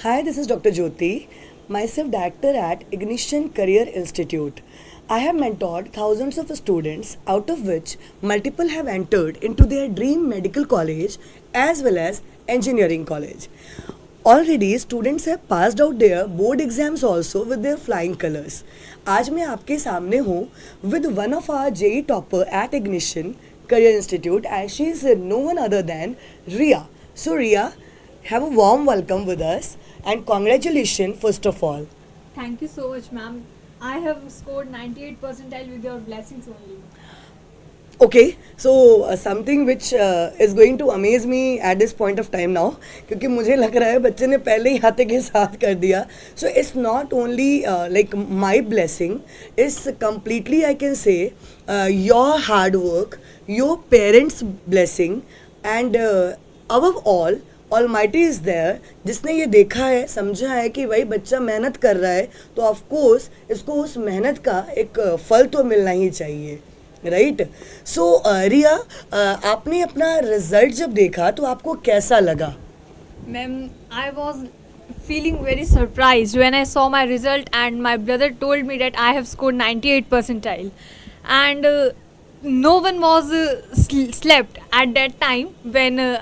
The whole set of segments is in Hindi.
Hi, this is Dr. Jyoti, myself director at Ignition Career Institute. I have mentored thousands of students, out of which multiple have entered into their dream medical college as well as engineering college. Already, students have passed out their board exams also with their flying colors. आज मैं आपके सामने हूँ with one of our JE topper at Ignition Career Institute, and she is no one other than Ria. So Ria, have a warm welcome with us and congratulations first of all. Thank you so much, ma'am. I have scored 98 percentile with your blessings only. Okay, so something which is going to amaze me at this point of time now, क्योंकि मुझे लग रहा है बच्चे ने पहले ही हाथे के साथ कर दिया. So it's not only like my blessing, it's completely I can say your hard work, your parents' blessing, and above all Almighty is there, जिसने ये देखा है, समझा है कि भाई बच्चा मेहनत कर रहा है तो ऑफ कोर्स इसको उस मेहनत का एक फल तो मिलना ही चाहिए, राइट. सो रिया, आपने अपना रिजल्ट जब देखा तो आपको कैसा लगा? Ma'am, I was feeling very surprised when I saw my result and my brother told me that I have scored 98 percentile. And no one was slept at that time when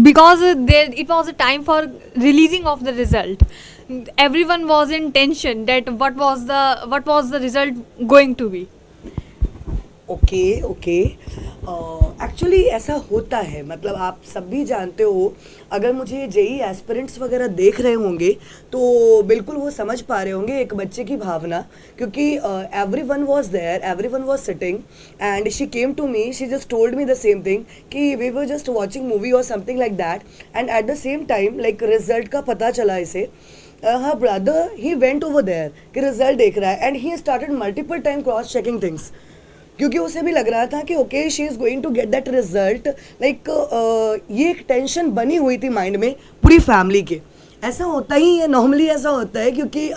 because it was a time for releasing of the result. Everyone was in tension that what was the result going to be. Okay okay, actually ऐसा होता है, मतलब आप सब भी जानते हो. अगर मुझे जेई एस्पिरेंट्स वगैरह देख रहे होंगे तो बिल्कुल वो समझ पा रहे होंगे एक बच्चे की भावना, क्योंकि everyone was there, everyone was sitting and she came to me, she just told me the same thing कि we were just watching movie और something like that, and at the same time like result का पता चला इसे. her brother he went over there कि रिजल्ट देख रहा है, and he started multiple time cross checking things, क्योंकि उसे भी लग रहा था कि okay she is going to get that result. Like ये एक टेंशन बनी हुई थी माइंड में पूरी फैमिली के. ऐसा होता ही है, नॉर्मली ऐसा होता है, क्योंकि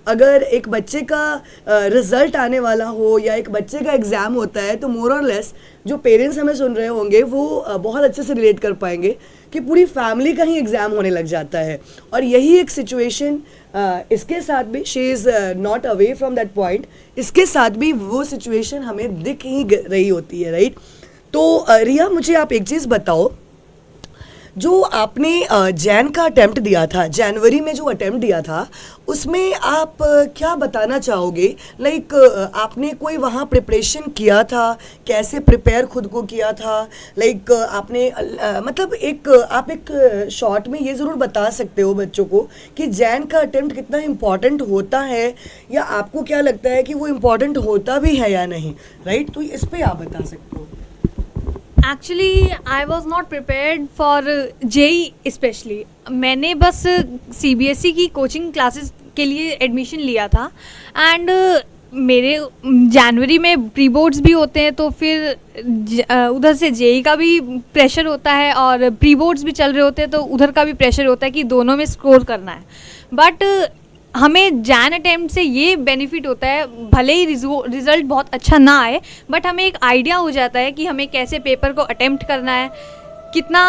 अगर एक बच्चे का रिजल्ट आने वाला हो या एक बच्चे का एग्ज़ाम होता है तो मोर और लेस जो पेरेंट्स हमें सुन रहे होंगे वो बहुत अच्छे से रिलेट कर पाएंगे कि पूरी फैमिली का ही एग्ज़ाम होने लग जाता है. और यही एक सिचुएशन इसके साथ भी, she is not away from that point, इसके साथ भी वो सिचुएशन हमें दिख ही रही होती है, राइट. तो रिया, मुझे आप एक चीज़ बताओ, जो आपने जैन का अटेम्प्ट दिया था, जनवरी में जो अटेम्प्ट दिया था, उसमें आप क्या बताना चाहोगे? लाइक आपने कोई वहाँ प्रिपरेशन किया था, कैसे प्रिपेयर खुद को किया था? लाइक आपने मतलब आप एक शॉर्ट में ये ज़रूर बता सकते हो बच्चों को कि जैन का अटेम्प्ट कितना इम्पॉर्टेंट होता है, या आपको क्या लगता है कि वो इम्पॉर्टेंट होता भी है या नहीं, राइट. तो इस पर आप बता सकते हो. Actually, I was not prepared for JEE especially. मैंने बस CBSE की कोचिंग क्लासेस के लिए एडमिशन लिया था, एंड मेरे जनवरी में प्री बोर्ड्स भी होते हैं, तो फिर उधर से JEE का भी प्रेशर होता है और प्री बोर्ड्स भी चल रहे होते हैं, तो उधर का भी प्रेशर होता है कि दोनों में स्कोर करना है. बट हमें जैन अटेम्प्ट से ये बेनिफिट होता है, भले ही रिज़ल्ट बहुत अच्छा ना आए, बट हमें एक आइडिया हो जाता है कि हमें कैसे पेपर को अटेम्प्ट करना है, कितना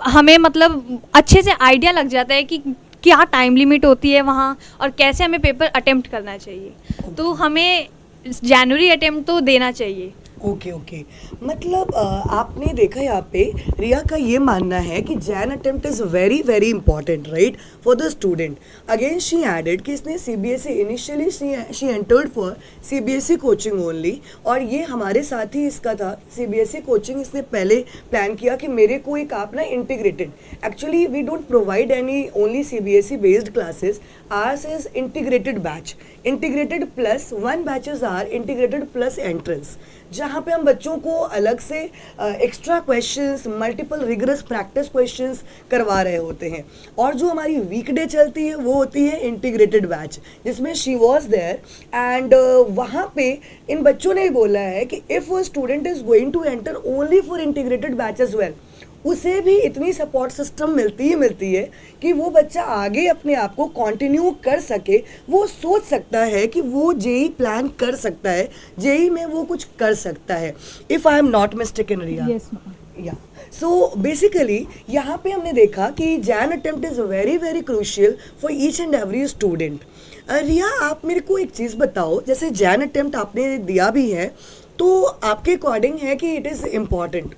हमें मतलब अच्छे से आइडिया लग जाता है कि क्या टाइम लिमिट होती है वहाँ और कैसे हमें पेपर अटेम्प्ट करना चाहिए. तो हमें जनवरी अटेम्प्ट तो देना चाहिए. ओके ओके, मतलब आपने देखा यहाँ पे रिया का ये मानना है कि जैन attempt is very very important, right, for the student. Again she added कि इसने CBSE initially she entered for CBSE coaching only, और ये हमारे साथ ही इसका था. CBSE कोचिंग इसने पहले प्लान किया कि मेरे को एक आप ना integrated, actually we don't provide any only CBSE based classes, ours is integrated batch, integrated plus 1 batches are integrated plus entrance, जहाँ पे हम बच्चों को अलग से extra questions, multiple rigorous practice questions करवा रहे होते हैं. और जो हमारी वीकडे चलती है वो होती है इंटीग्रेटेड बैच, जिसमें शी वॉज देयर, एंड वहाँ पे इन बच्चों ने बोला है कि इफ़ वो student is going to enter only for integrated batch as well, उसे भी इतनी सपोर्ट सिस्टम मिलती है कि वो बच्चा आगे अपने आप को कंटिन्यू कर सके, वो सोच सकता है कि वो जेई प्लान कर सकता है, जेई में वो कुछ कर सकता है. If I am not mistaken Riya. Yes, ma'am. या सो बेसिकली यहाँ पे हमने देखा कि जैन attempt is very very crucial for each and every student. Riya, आप मेरे को एक चीज़ बताओ, जैसे जैन अटेम्प्ट आपने दिया भी है तो आपके अकॉर्डिंग है कि इट इज़ इम्पॉर्टेंट,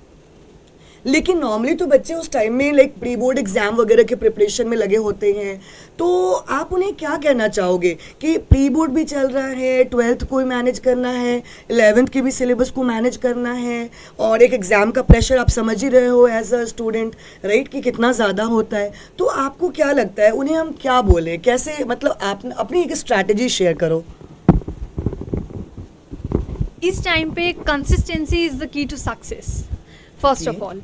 लेकिन नॉर्मली तो बच्चे उस टाइम में लाइक प्री बोर्ड एग्जाम वगैरह के प्रिपरेशन में लगे होते हैं, तो आप उन्हें क्या कहना चाहोगे कि प्री बोर्ड भी चल रहा है, 12th को भी मैनेज करना है, 11th के भी सिलेबस को मैनेज करना है, और एक एग्ज़ाम का प्रेशर आप समझ ही रहे हो एज अ स्टूडेंट, राइट, कि कितना ज़्यादा होता है। तो आपको क्या लगता है उन्हें हम क्या बोलें, कैसे, मतलब आप अपनी एक स्ट्रैटेजी शेयर करो। इस टाइम पे consistency is the key to success first of all.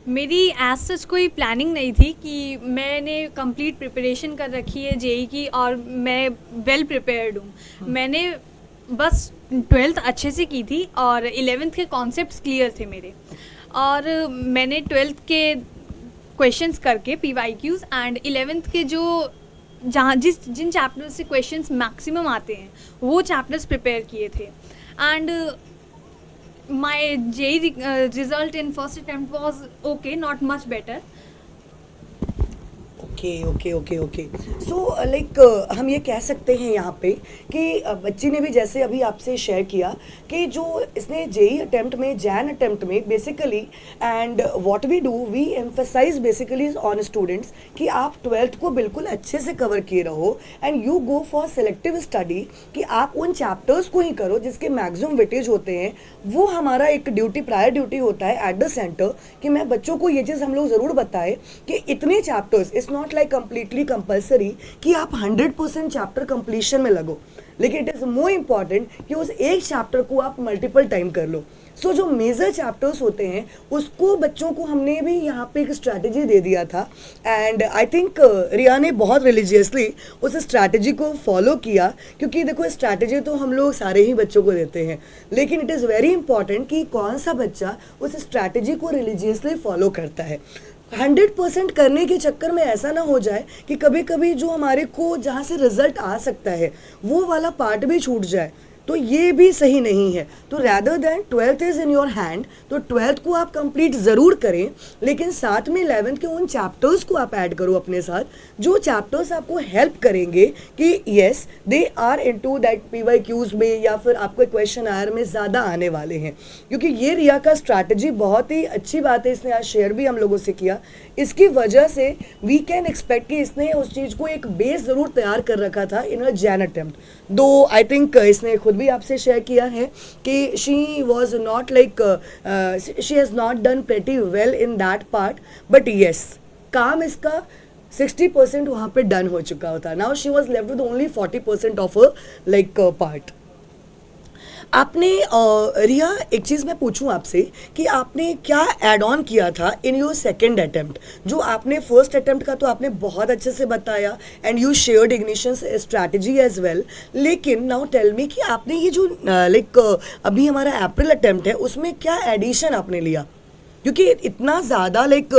मेरी एज सच कोई प्लानिंग नहीं थी कि मैंने कंप्लीट प्रिपरेशन कर रखी है जेई की और मैं वेल प्रिपेयर्ड हूँ। मैंने बस 12th अच्छे से की थी और 11th के कॉन्सेप्ट्स क्लियर थे मेरे, और मैंने 12th के क्वेश्चंस करके PYQs एंड 11th के जो जिन चैप्टर्स से क्वेश्चंस मैक्सिमम आते हैं वो चैप्टर्स प्रिपेयर किए थे। And my JEE result in first attempt was okay, not much better. Okay so like हम ये कह सकते हैं यहाँ पे कि बच्ची ने भी जैसे अभी आपसे शेयर किया कि जो इसने जेई अटेम्प्ट में, जैन अटेम्प्ट में basically, and what we do, we emphasize basically on students कि आप 12th को बिल्कुल अच्छे से कवर किए रहो and you go for selective study, कि आप उन चैप्टर्स को ही करो जिसके मैक्सिमम वेटेज होते हैं। वो हमारा एक ड्यूटी, प्रायर ड्यूटी होता है एट द सेंटर, कि मैं बच्चों को ये चीज़ हम लोग ज़रूर बताएं कि इतने chapters, it's not like completely compulsory कि आप 100% चैप्टर कंप्लीशन में लगो, लेकिन इट इज़ मोर इम्पॉर्टेंट कि उस एक चैप्टर को आप मल्टीपल टाइम कर लो। सो जो मेजर चैप्टर्स होते हैं उसको बच्चों को हमने भी यहाँ पे एक स्ट्रैटेजी दे दिया था, एंड आई थिंक रिया ने बहुत रिलीजियसली उस स्ट्रैटेजी को फॉलो किया, क्योंकि देखो स्ट्रैटेजी तो हम लोग सारे ही बच्चों को देते हैं, लेकिन इट इज़ वेरी इंपॉर्टेंट कि कौन सा बच्चा उस स्ट्रैटेजी को रिलीजियसली फॉलो करता है। 100% करने के चक्कर में ऐसा ना हो जाए कि कभी कभी जो हमारे को जहाँ से रिजल्ट आ सकता है वो वाला पार्ट भी छूट जाए, तो ये भी सही नहीं है। तो rather than 12th is in your hand, तो 12th को आप कंप्लीट ज़रूर करें, लेकिन साथ में 11th के उन चैप्टर्स को आप ऐड करो अपने साथ, जो चैप्टर्स आपको हेल्प करेंगे कि yes they are into that PYQs में या फिर आपको क्वेश्चन आयर में ज़्यादा आने वाले हैं। क्योंकि ये रिया का स्ट्रैटेजी बहुत ही अच्छी बात है, इसने आज शेयर भी हम लोगों से किया। इसकी वजह से वी कैन एक्सपेक्ट कि इसने उस चीज़ को एक बेस ज़रूर तैयार कर रखा था इन अ जैन अटेम्प्ट। दो आई थिंक इसने खुद भी आपसे शेयर किया है कि she was not like, she has not done pretty well in that part, but yes काम इसका 60% वहाँ पे डन हो चुका होता। Now she was left with only 40% of like part. आपने रिया, एक चीज़ मैं पूछूं आपसे कि आपने क्या ऐड ऑन किया था इन योर सेकेंड अटेम्प्ट। जो आपने फर्स्ट अटेम्प्ट का तो आपने बहुत अच्छे से बताया and you shared Ignition strategy as well, लेकिन नाउ टेल मी कि आपने ये जो लाइक अभी हमारा अप्रैल अटेम्प्ट है उसमें क्या एडिशन आपने लिया, क्योंकि इतना ज़्यादा लाइक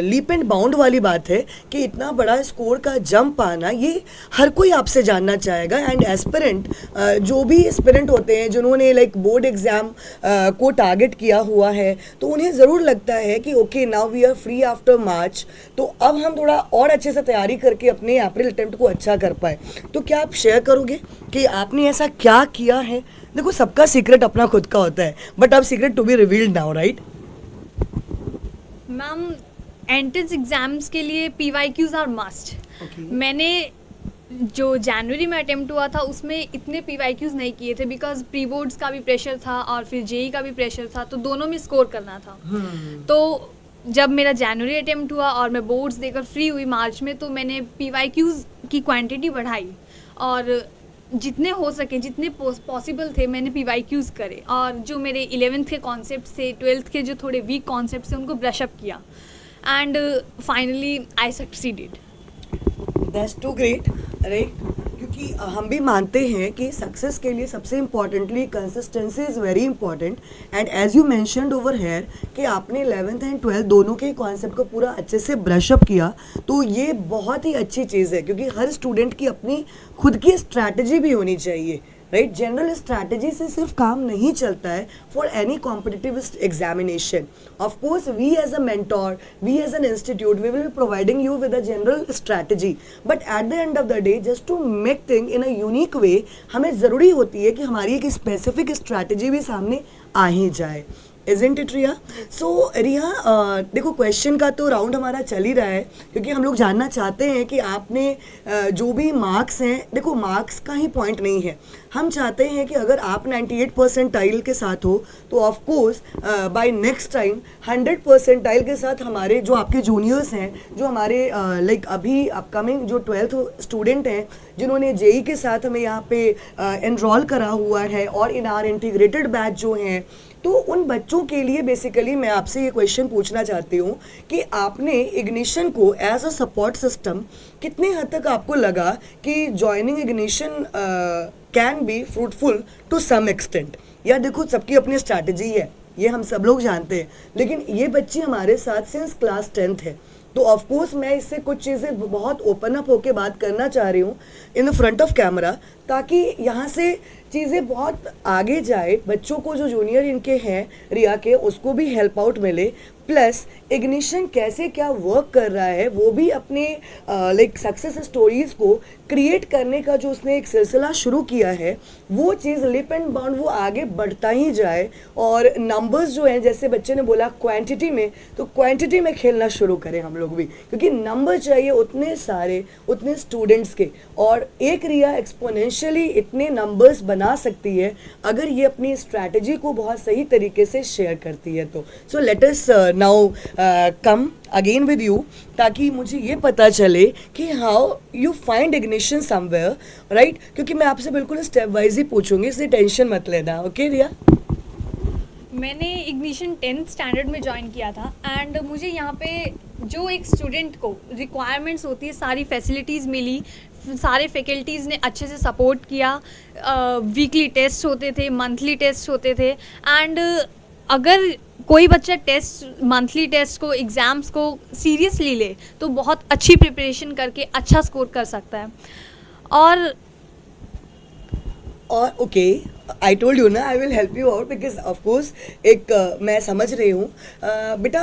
लीप एंड बाउंड वाली बात है कि इतना बड़ा स्कोर का जंप आना, ये हर कोई आपसे जानना चाहेगा। एंड एस्पिरेंट, जो भी एस्पिरेंट होते हैं जिन्होंने लाइक बोर्ड एग्ज़ाम को टारगेट किया हुआ है, तो उन्हें ज़रूर लगता है कि okay now we are free after March, तो अब हम थोड़ा और अच्छे से तैयारी करके अपने अप्रैल अटेम्प्ट को अच्छा कर पाए। तो क्या आप शेयर करोगे कि आपने ऐसा क्या किया है? देखो सबका सीक्रेट अपना खुद का होता है, बट अब secret to be revealed now, right? Ma'am, entrance exams के लिए PYQs आर मस्ट। मैंने जो जनवरी में अटेम्प्ट हुआ था उसमें इतने PYQs नहीं किए थे, बिकॉज प्री बोर्ड्स का भी प्रेशर था और फिर जेई का भी प्रेशर था, तो दोनों में स्कोर करना था। तो जब मेरा जनवरी अटेम्प्ट हुआ और मैं बोर्ड्स देकर फ्री हुई मार्च में, तो मैंने PYQs की क्वांटिटी बढ़ाई और जितने हो सके, जितने पॉसिबल थे, मैंने PYQs करे, और जो मेरे 11th के कॉन्सेप्ट्स थे, 12th के जो थोड़े वीक कॉन्सेप्ट्स थे उनको ब्रश अप किया, and finally I succeeded. That's too great, right? क्योंकि हम भी मानते हैं कि सक्सेस के लिए सबसे importantly consistency is very important, and as you mentioned over here कि आपने 11th एंड 12th दोनों के कॉन्सेप्ट को पूरा अच्छे से ब्रश अप किया, तो ये बहुत ही अच्छी चीज़ है, क्योंकि हर स्टूडेंट की अपनी खुद की स्ट्रैटेजी भी होनी चाहिए, राइट. जनरल स्ट्रैटेजी से सिर्फ काम नहीं चलता है for any competitive examination. Of course we as a mentor, we as an institute, we will be providing you with a general strategy, but at the end of the day just to make thing in a unique way हमें ज़रूरी होती है कि हमारी एक स्पेसिफिक स्ट्रैटेजी भी सामने आ ही जाए. Isn't it Riya? So रिया, देखो क्वेश्चन का तो राउंड हमारा चल ही रहा है, क्योंकि हम लोग जानना चाहते हैं कि आपने जो भी मार्क्स हैं, देखो मार्क्स का ही पॉइंट नहीं है, हम चाहते हैं कि अगर आप 98 परसेंटाइल के साथ हो तो of course by next time 100 percentile के साथ हमारे जो आपके जूनियर्स हैं, जो हमारे लाइक अभी अपकमिंग जो 12th स्टूडेंट हैं जिन्होंने जेई के साथ हमें यहाँ पे एनरोल करा हुआ है और इन आर इंटीग्रेटेड बैच जो हैं, तो उन बच्चों के लिए बेसिकली मैं आपसे ये क्वेश्चन पूछना चाहती हूँ कि आपने इग्निशन को एज अ सपोर्ट सिस्टम कितने हद तक आपको लगा कि joining Ignition can be fruitful to some extent. या देखो सबकी अपनी स्ट्रैटेजी है, ये हम सब लोग जानते हैं, लेकिन ये बच्ची हमारे साथ सिंस क्लास 10th है, तो ऑफ कोर्स मैं इससे कुछ चीज़ें बहुत ओपन अप होके बात करना चाह रही हूँ in the front of camera, ताकि यहाँ से चीज़ें बहुत आगे जाए, बच्चों को जो जूनियर इनके हैं रिया के उसको भी हेल्प आउट मिले, प्लस इग्निशन कैसे क्या वर्क कर रहा है वो भी अपने लाइक सक्सेस स्टोरीज़ को क्रिएट करने का जो उसने एक सिलसिला शुरू किया है, वो चीज़ लिप एंड बाउंड वो आगे बढ़ता ही जाए. और नंबर्स जो हैं, जैसे बच्चे ने बोला क्वांटिटी में, तो क्वांटिटी में खेलना शुरू करें हम लोग भी, क्योंकि नंबर चाहिए उतने सारे, उतने स्टूडेंट्स के, और एक रिया एक्सपोनेंशियली इतने नंबर्स बना सकती है अगर ये अपनी स्ट्रैटेजी को बहुत सही तरीके से शेयर करती है. तो so let us now come again with you, ताकि मुझे ये पता चले कि how you find ignition somewhere, right, क्योंकि मैं आपसे बिल्कुल स्टेप वाइज ही पूछूंगी, इसलिए टेंशन मत लेना. ओके रिया? मैंने इग्निशन 10th स्टैंडर्ड में ज्वाइन किया था, एंड मुझे यहाँ पे जो एक स्टूडेंट को रिक्वायरमेंट्स होती है सारी फैसिलिटीज़ मिली, सारे फैकल्टीज़ ने अच्छे से सपोर्ट किया, वीकली टेस्ट होते थे, मंथली टेस्ट होते थे, एंड अगर कोई बच्चा टेस्ट, मंथली टेस्ट को, एग्ज़ाम्स को सीरियसली ले तो बहुत अच्छी प्रिपरेशन करके अच्छा स्कोर कर सकता है. और ओके, आई टोल्ड यू ना, I will help you out, because of course एक मैं समझ रही हूँ. बेटा,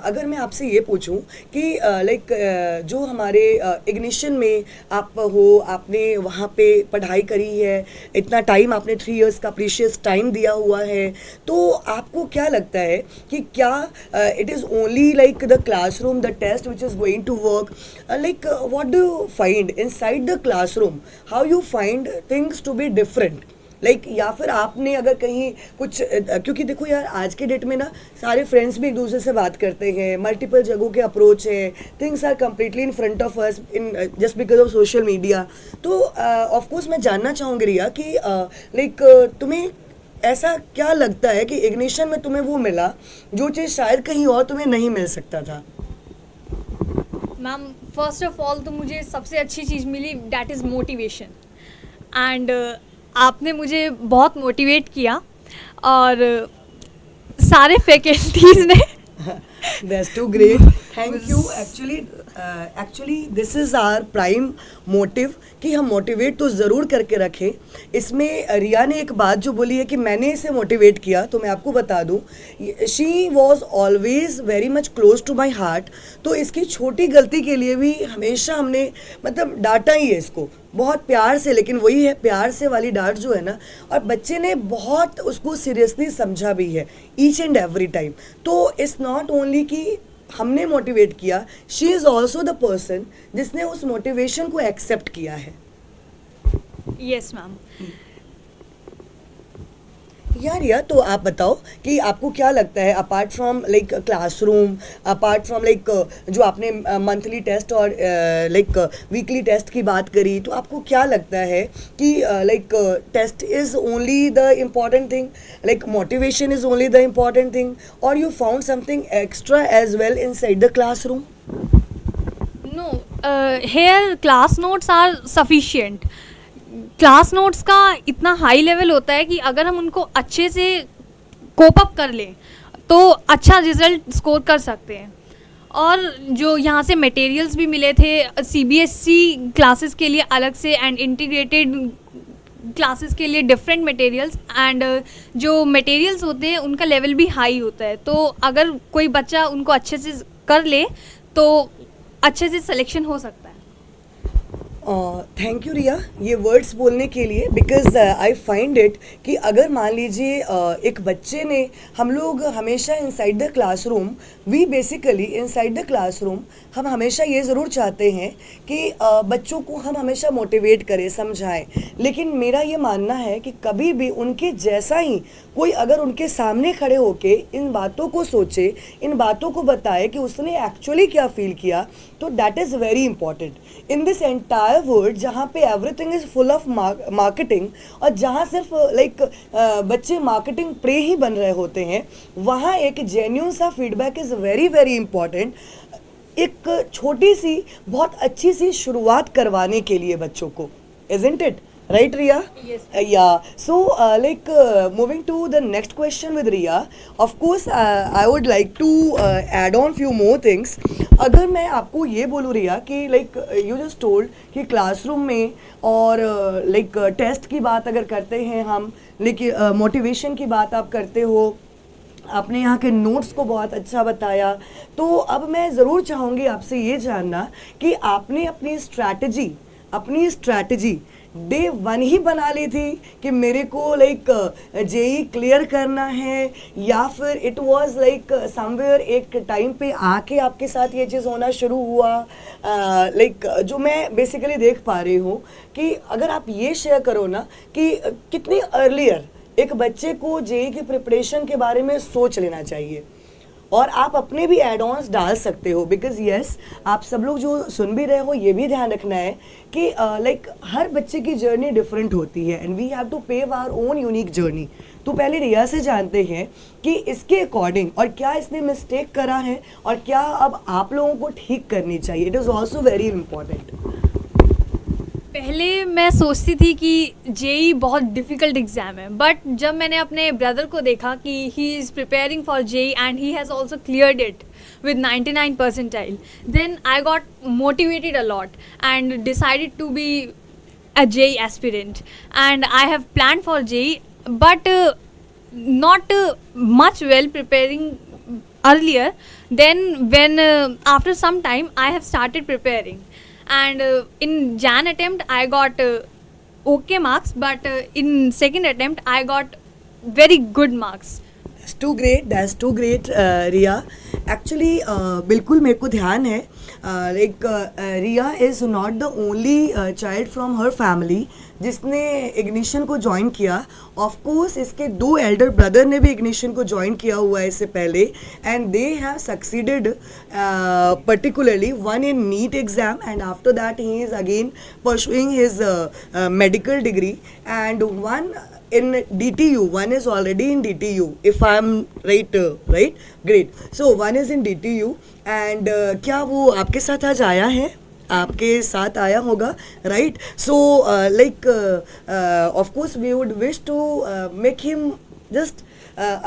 अगर मैं आपसे ये पूछूँ कि लाइक जो हमारे इग्निशन में आप हो, आपने वहाँ पे पढ़ाई करी है, इतना टाइम आपने 3 years का प्रीशियस टाइम दिया हुआ है, तो आपको क्या लगता है कि क्या it is only like the classroom, the test which is going to work, like what do you find inside the classroom, how you find things to be different, like या फिर आपने अगर कहीं कुछ, क्योंकि देखो यार आज के डेट में ना सारे फ्रेंड्स भी एक दूसरे से बात करते हैं, मल्टीपल जगहों के अप्रोच है, things are completely in front of us in just because of social media. तो ऑफ कोर्स मैं जानना चाहूँगी रिया कि लाइक तुम्हें ऐसा क्या लगता है कि इग्निशन में तुम्हें वो मिला जो चीज़ शायद कहीं और तुम्हें नहीं मिल सकता था? मैम, फर्स्ट ऑफ ऑल तो मुझे सबसे अच्छी चीज़ मिली, दैट इज़ मोटिवेशन, एंड आपने मुझे बहुत मोटिवेट किया, और सारे फैकल्टीज़ ने That's too great. Thank you. Actually this is our prime motive कि हम मोटिवेट तो ज़रूर करके रखें. इसमें रिया ने एक बात जो बोली है कि मैंने इसे मोटिवेट किया, तो मैं आपको बता दूं, she was always very much close to my heart. तो इसकी छोटी गलती के लिए भी हमेशा हमने मतलब डांटा ही है इसको बहुत प्यार से, लेकिन वही है प्यार से वाली डांट जो है ना, और बच्चे ने बहुत उसको सीरियसली समझा भी है ईच एंड एवरी टाइम. तो इट्स नॉट ओनली कि हमने मोटिवेट किया, she is also the person जिसने उस मोटिवेशन को एक्सेप्ट किया है. Yes ma'am. यार या तो आप बताओ कि आपको क्या लगता है, apart from like classroom, apart from like जो आपने मंथली टेस्ट और लाइक वीकली टेस्ट की बात करी, तो आपको क्या लगता है कि like test is only the important thing, like motivation is only the important thing, और you found something extra as well inside the classroom? No, here class notes are sufficient. Class notes का इतना हाई लेवल होता है कि अगर हम उनको अच्छे से कोप अप कर लें तो अच्छा रिजल्ट स्कोर कर सकते हैं. और जो यहाँ से मटेरियल्स भी मिले थे CBSE क्लासेस के लिए अलग से, एंड इंटीग्रेटेड क्लासेस के लिए डिफरेंट मटेरियल्स एंड जो मटेरियल्स होते हैं उनका लेवल भी हाई होता है, तो अगर कोई बच्चा उनको अच्छे से कर ले तो अच्छे से सिलेक्शन हो सकता है। थैंक यू रिया ये वर्ड्स बोलने के लिए, बिकॉज आई फाइंड इट कि अगर मान लीजिए एक बच्चे ने, हम लोग हमेशा inside the classroom, we basically inside the classroom हम हमेशा ये ज़रूर चाहते हैं कि बच्चों को हम हमेशा मोटिवेट करें, समझाएं, लेकिन मेरा ये मानना है कि कभी भी उनके जैसा ही कोई अगर उनके सामने खड़े होके इन बातों को सोचे, इन बातों को बताए कि उसने एक्चुअली क्या फील किया, तो that is very important in this entire world जहाँ पे everything is full of marketing, और जहाँ सिर्फ लाइक बच्चे मार्केटिंग प्रे ही बन रहे होते हैं, वहाँ एक जेन्यून सा feedback is very very important. एक छोटी सी बहुत अच्छी सी शुरुआत करवाने के लिए बच्चों को, isn't it? Right, Riya? Yes. Yeah. So, moving to the next question with Riya, of course, I would like to add on few more things. अगर मैं आपको ये बोलूँ रिया कि लाइक यू जस्ट टोल्ड कि क्लासरूम में और लाइक टेस्ट की बात अगर करते हैं हम, लेकिन मोटिवेशन की बात आप करते हो, आपने यहाँ के नोट्स को बहुत अच्छा बताया, तो अब मैं ज़रूर चाहूँगी आपसे ये जानना कि आपने अपनी स्ट्रैटेजी डे 1 ही बना ली थी कि मेरे को लाइक जेई क्लियर करना है, या फिर इट वाज लाइक समवेयर एक टाइम पे आके आपके साथ ये चीज़ होना शुरू हुआ? लाइक जो मैं बेसिकली देख पा रही हूँ कि अगर आप ये शेयर करो ना कि कितनी अर्लियर एक बच्चे को जेई की प्रिपरेशन के बारे में सोच लेना चाहिए, और आप अपने भी एड ऑन्स डाल सकते हो, बिकॉज यस आप सब लोग जो सुन भी रहे हो ये भी ध्यान रखना है कि लाइक हर बच्चे की जर्नी डिफरेंट होती है and we have to pave our own unique journey. तो पहले रिया से जानते हैं कि इसके अकॉर्डिंग और क्या इसने मिस्टेक करा है और क्या अब आप लोगों को ठीक करनी चाहिए, it is also very important. पहले मैं सोचती थी कि जेई बहुत डिफ़िकल्ट एग्ज़ाम है, बट जब मैंने अपने ब्रदर को देखा कि he is preparing for JEE and he has also cleared it with 99 percentile, then I got motivated a lot and decided to be a JEE aspirant, and I have planned for JEE, but not much well preparing earlier. Then when after some time I have started preparing, and in Jan attempt I got okay marks, but in second attempt I got very good marks. That's too great, Riya. Actually बिल्कुल मेरे को ध्यान है, like Riya is not the only child from her family जिसने इग्निशन को ज्वाइन किया। ऑफ कोर्स इसके 2 एल्डर ब्रदर ने भी इग्निशन को ज्वाइन किया हुआ है इससे पहले, and they have succeeded particularly, one in NEET exam and after that he is again pursuing his medical degree, and one in DTU, one is already in DTU, if I am right, right? Great. So one is in DTU, and क्या वो आपके साथ आज आया है? आपके साथ आया होगा, right? So like of course we would wish to make him just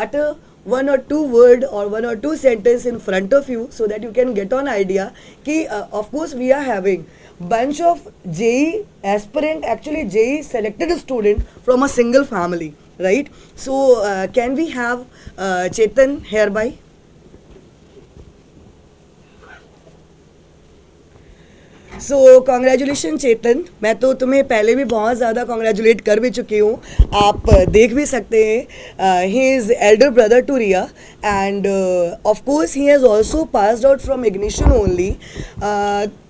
utter 1 or 2 word or 1 or 2 sentence in front of you so that you can get an idea कि of course we are having bunch of JEE aspirant, actually JEE selected student from a single family, right? So can we have Chetan hereby? So congratulation Chetan, मैं तो तुम्हें पहले भी बहुत ज़्यादा कॉन्ग्रेचुलेट कर भी चुकी हूँ, आप देख भी सकते हैं। He is elder brother to Riya, and of course he has also passed out from Ignition only.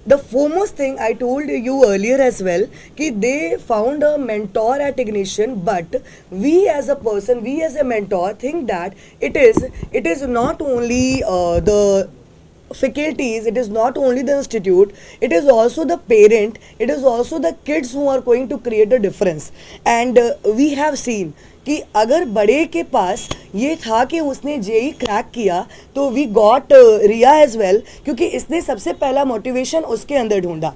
The foremost thing I told you earlier as well कि they found a mentor at Ignition, but we as a person, we as a mentor think that it is not only the faculties, it is not only the institute, it is also the parent, it is also the kids who are going to create a difference. And we have seen कि अगर बड़े के पास ये था कि उसने जेई क्रैक किया तो we got Riya as well, क्योंकि इसने सबसे पहला मोटिवेशन उसके अंदर ढूंढा।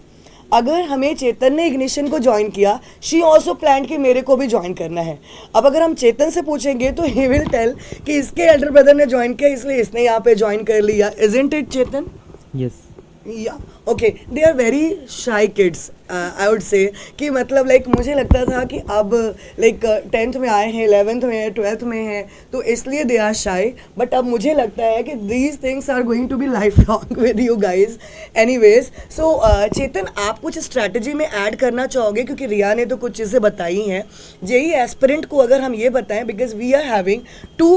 अगर हमें चेतन ने इग्निशन को ज्वाइन किया, शी ऑल्सो प्लान कि मेरे को भी ज्वाइन करना है। अब अगर हम चेतन से पूछेंगे तो ही विल टेल कि इसके एल्डर ब्रदर ने ज्वाइन किया इसलिए इसने यहाँ पे ज्वाइन कर लिया। Isn't it Chetan? यस। या okay, they are very shy kids, I would say कि मतलब लाइक मुझे लगता था कि अब लाइक 10th में आए हैं, 11th में हैं, 12th में हैं, तो इसलिए दे आर शाई, बट अब मुझे लगता है कि these things are going to be life long with you guys. Anyways, so Chetan, आप कुछ स्ट्रैटेजी में ऐड करना चाहोगे, क्योंकि रिया ने तो कुछ चीज़ें बताई हैं. जेई एस्पिरेंट को अगर हम ये बताएं, because we are having 2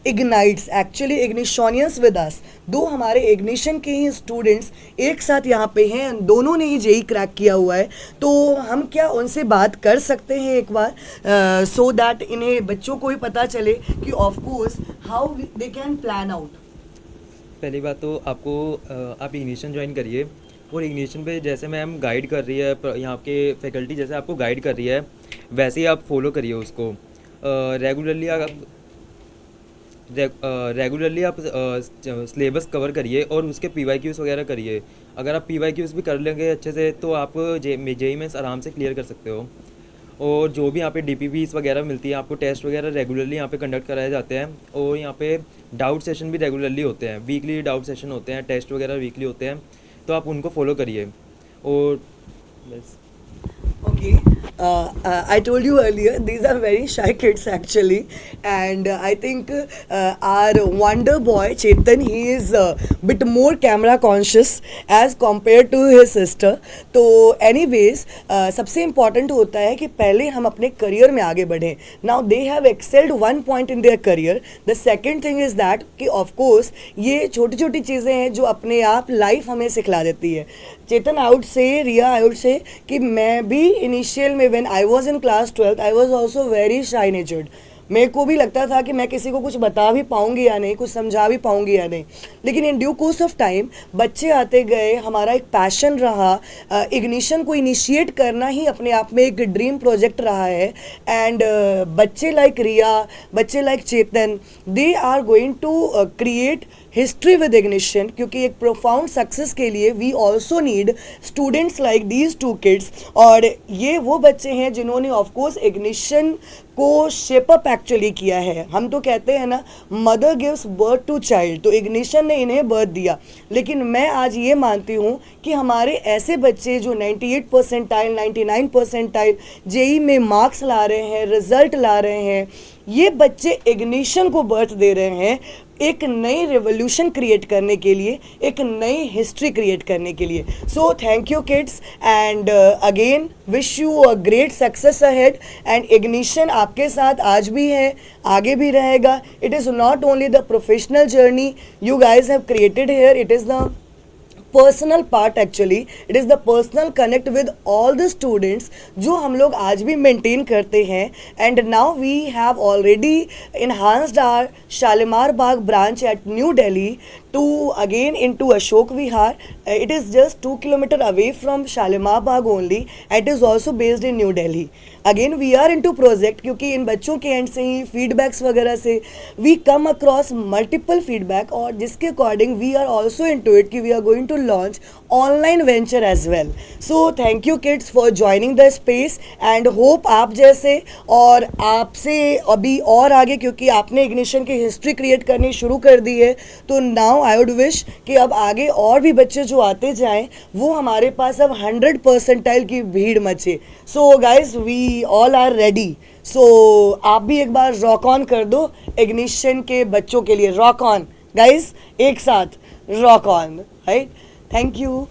ignites, actually ignitionians with us. 2 हमारे इग्निशन के ही स्टूडेंट्स एक साथ यहाँ पे हैं, दोनों ने ही जेई क्रैक किया हुआ है. तो हम क्या उनसे बात कर सकते हैं एक बार, सो दैट इन्हें बच्चों को भी पता चले कि of course how they can plan out. पहली बात तो आपको आप इग्निशन ज्वाइन करिए, और इग्निशन पे जैसे मैम गाइड कर रही है, यहाँ के फैकल्टी जैसे आपको गाइड कर रही है वैसे ही आप फॉलो करिए उसको. रेगुलरली आप सिलेबस कवर करिए और उसके PYQs वगैरह करिए. अगर आप PYQs भी कर लेंगे अच्छे से तो आप जेई में आराम से क्लियर कर सकते हो. और जो भी यहाँ पे DPPs वगैरह मिलती है, आपको टेस्ट वगैरह रेगुलरली यहाँ पे कंडक्ट कराए जाते हैं, और यहाँ पे डाउट सेशन भी रेगुलरली होते हैं, वीकली डाउट सेशन होते हैं, टेस्ट वगैरह वीकली होते हैं, तो आप उनको फॉलो करिए. और बस. Okay, I told you earlier, these are very shy kids actually, and I think our wonder boy Chetan, he is a bit more camera conscious as compared to his sister. तो anyways, सबसे important होता है कि पहले हम अपने करियर में आगे बढ़ें. Now they have excelled one point in their career. The second thing is that कि of course ये छोटी छोटी चीज़ें हैं जो अपने आप लाइफ हमें सिखला देती है. चेतन, आई वुड से, रिया, आई वुड से कि मैं भी इनिशियल में when I was in class 12th I was also very shy नेचर्ड. मेरे को भी लगता था कि मैं किसी को कुछ बता भी पाऊंगी या नहीं, कुछ समझा भी पाऊंगी या नहीं. लेकिन in due course of time बच्चे आते गए, हमारा एक पैशन रहा, इग्निशन को इनिशिएट करना ही अपने आप में एक ड्रीम प्रोजेक्ट रहा है. एंड बच्चे लाइक रिया, बच्चे like Chetan, they are going to create history with Ignition, क्योंकि एक प्रोफाउंड सक्सेस के लिए we also need students like these 2 kids. और ये वो बच्चे हैं जिन्होंने ऑफकोर्स इग्निशन को शेप अप एक्चुअली किया है. हम तो कहते हैं ना, mother gives birth to child, तो इग्निशन ने इन्हें बर्थ दिया. लेकिन मैं आज ये मानती हूँ कि हमारे ऐसे बच्चे जो 98 परसेंटाइल, 99 परसेंटाइल जेई में मार्क्स ला रहे हैं, रिजल्ट ला रहे हैं, ये बच्चे इग्निशन को बर्थ दे रहे हैं एक नई रेवोल्यूशन क्रिएट करने के लिए, एक नई हिस्ट्री क्रिएट करने के लिए. So thank you kids, and again wish you a great success ahead. And Ignition आपके साथ आज भी है, आगे भी रहेगा. It is not only the professional journey you guys have created here, it is the personal part, actually it is the personal connect with all the students जो हम लोग आज भी मेंटेन करते हैं. And now we have already enhanced our Shalimar Bagh branch at new Delhi to again into Ashok Vihar. It is just 2 kilometers away from Shalimar Bagh only. It is also based in New Delhi. Again we are into project, क्योंकि इन बच्चों के एंड से ही फीडबैक्स वगैरह से we come across multiple feedback, और जिसके according we are also into it कि we are going to launch online venture as well. So thank you kids for joining the space, and hope आप जैसे और आपसे अभी और आगे, क्योंकि आपने इग्निशन की हिस्ट्री क्रिएट करनी शुरू कर दी है, तो नाउ आई वुड विश कि अब आगे और भी बच्चे जो आते जाएं वो हमारे पास अब 100 परसेंटाइल की भीड़ मचे. So guys we all are ready. So आप भी एक बार रॉक ऑन कर दो इग्निशन के बच्चों के लिए. रॉक ऑन गाइज, एक साथ rock on, right. Thank you.